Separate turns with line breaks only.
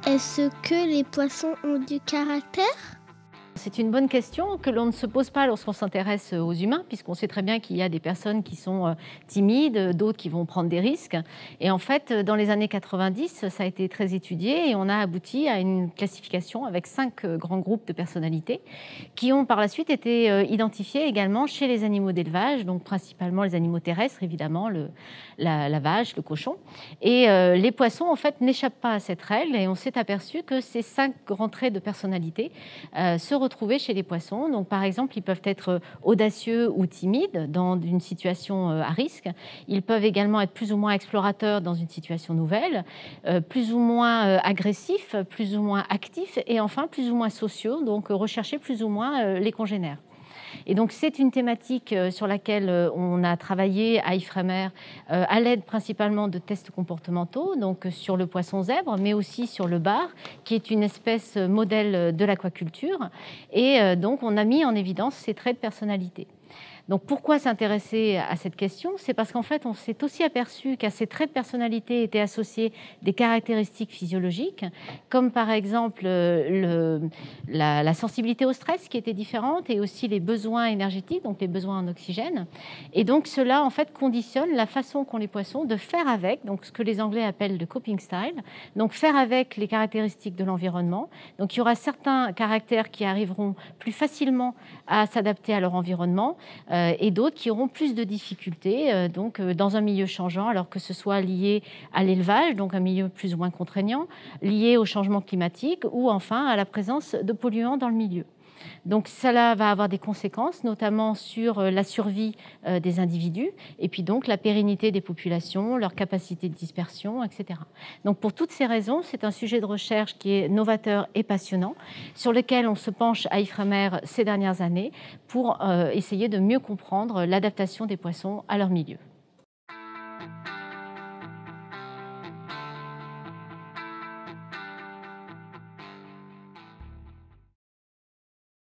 Est-ce que les poissons ont du caractère?
C'est une bonne question que l'on ne se pose pas lorsqu'on s'intéresse aux humains, puisqu'on sait très bien qu'il y a des personnes qui sont timides, d'autres qui vont prendre des risques. Et en fait, dans les années 90, ça a été très étudié et on a abouti à une classification avec 5 grands groupes de personnalités qui ont par la suite été identifiés également chez les animaux d'élevage, donc principalement les animaux terrestres, évidemment, la vache, le cochon. Et les poissons, en fait, n'échappent pas à cette règle et on s'est aperçu que ces 5 grands traits de personnalité se retrouver chez les poissons. Donc, par exemple, ils peuvent être audacieux ou timides dans une situation à risque. Ils peuvent également être plus ou moins explorateurs dans une situation nouvelle, plus ou moins agressifs, plus ou moins actifs et enfin plus ou moins sociaux, donc rechercher plus ou moins les congénères. Et donc, c'est une thématique sur laquelle on a travaillé à Ifremer à l'aide principalement de tests comportementaux, donc sur le poisson zèbre, mais aussi sur le bar, qui est une espèce modèle de l'aquaculture. Et donc, on a mis en évidence ces traits de personnalité. Donc, pourquoi s'intéresser à cette question? C'est parce qu'en fait, on s'est aussi aperçu qu'à ces traits de personnalité étaient associés des caractéristiques physiologiques, comme par exemple la sensibilité au stress qui était différente et aussi les besoins énergétiques, donc les besoins en oxygène. Et donc, cela, en fait, conditionne la façon qu'ont les poissons de faire avec, donc ce que les Anglais appellent le coping style, donc faire avec les caractéristiques de l'environnement. Donc, il y aura certains caractères qui arriveront plus facilement à s'adapter à leur environnement, et d'autres qui auront plus de difficultés dans un milieu changeant, alors que ce soit lié à l'élevage, donc un milieu plus ou moins contraignant, lié au changement climatique ou enfin à la présence de polluants dans le milieu. Donc cela va avoir des conséquences, notamment sur la survie des individus et puis donc la pérennité des populations, leur capacité de dispersion, etc. Donc pour toutes ces raisons, c'est un sujet de recherche qui est novateur et passionnant, sur lequel on se penche à Ifremer ces dernières années pour essayer de mieux comprendre l'adaptation des poissons à leur milieu.